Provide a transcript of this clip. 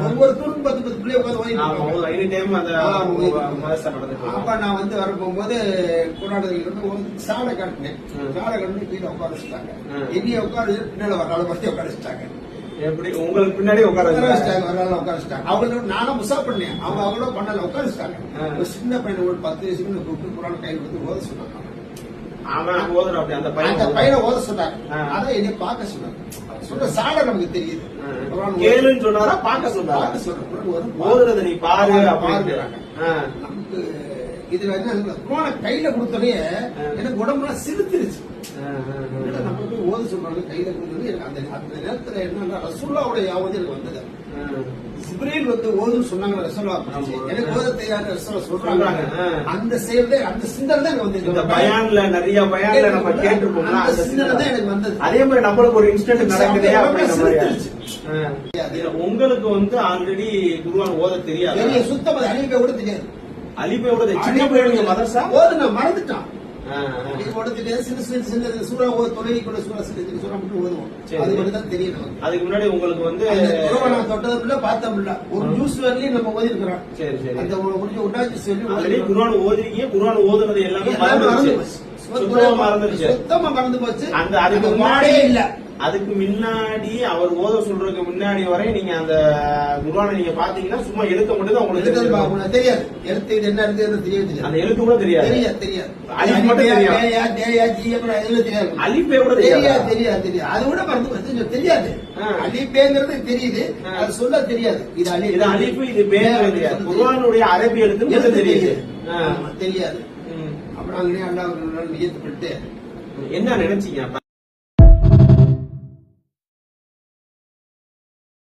ஒவ்வொருத்தரும் 10 பிள்ளை உட்காந்து அப்ப நான் வந்து வர போகும்போது கொண்டாடுறது சாலை காட்டினேன். சாலை காட்டினு கீழே உட்கார வச்சுட்டாங்க. என்னைய உட்கார பின்னால வர பத்தி உட்கார வச்சுட்டாங்க. எப்படி உங்களுக்கு பின்னாடி உட்கார வச்சுட்டாங்க. அவங்க நானும் முசா பண்ணேன். அவங்க அவ்வளவு பண்ணல உட்கார வச்சுட்டாங்க. ஒரு சின்ன பையனை ஒரு 10 வயசுக்கு கூப்பிட்டு குரான் கையில் கொடுத்து ஓத சொன்னாங்க. அந்த பையனை ஓத சொன்னாங்க. அதான் என்னை பார்க்க சொன்னாங்க. சொல்ற சாலை நமக்கு தெரியுது. கேளுன்னு சொன்னாரா பார்க்க சொன்னாரா? ஓதுறத நீ பாரு பாருங்கிறாங்க. நமக்கு இதுல என்ன குரானை கையில கொடுத்தோடனே எனக்கு உடம்புலாம் சிரித்திருச்சு. நம்ம போய் ஓத சொல்றாங்க கையில கொடுத்தது எனக்கு அந்த நேரத்துல என்னன்னா ரசூல்லாவுடைய யாவது எனக்கு வந்தது. ஜிப்ரீல் வந்து ஓதுன்னு சொன்னாங்க ரசூல்லா. எனக்கு ஓத தெரியாத ரசூல்லா சொல்றாங்க. அந்த செயல்ல அந்த சிந்தனை தான் வந்து இந்த பயான்ல நிறைய பயான்ல நம்ம கேட்டிருப்போம். அந்த சிந்தனை தான் எனக்கு வந்தது. அதே மாதிரி நம்மளுக்கு ஒரு இன்ஸ்டன்ட் நடக்குதே அப்படிங்கிற மாதிரி. உங்களுக்கு வந்து ஆல்ரெடி குர்ஆன் ஓத தெரியாது. சுத்தமா அலிபே கூட தெரியாது. அலிபே கூட சின்ன பிள்ளைங்க மதரசா ஓது நான் மறந்துட்டான். அதுக்கு முன்னாடி உங்களுக்கு வந்து தொட்டதுல பார்த்தோம்ல ஒரு நியூஸ் வரலையும் நம்ம ஓதி இருக்கிறோம். குர்ஆன் ஓதிருக்கீங்க. குர்ஆன் ஓதுனது எல்லாமே மறந்துருச்சு. சுத்தமா மறந்து போச்சு. அந்த அதுக்கு முன்னாடி இல்ல. அதுக்கு முன்னாடி அவர் ஓத சொல்றதுக்கு முன்னாடி வரை நீங்க அந்த குர்ஆனை நீங்க பாத்தீங்கன்னா சும்மா எழுத்த மட்டும் தான் உங்களுக்கு தெரியாது. எழுத்து என்ன இருக்கு தெரியாது. அந்த எழுத்து கூட தெரியாது. தெரியாது. அலிஃப் மட்டும் தெரியும். அலிஃபே கூட தெரியாது. அது கூட மறந்து தெரியாது. அலிஃபேங்கிறது தெரியுது. அது சொல்ல தெரியாது. இது அலிஃப் இது பே தெரியாது. குர்ஆனுடைய அரபி எழுத்து தெரியுது. தெரியாது. அப்புறம் அங்கே அல்லாஹ் நியத்து பண்ணிட்டு என்ன நினைச்சீங்க?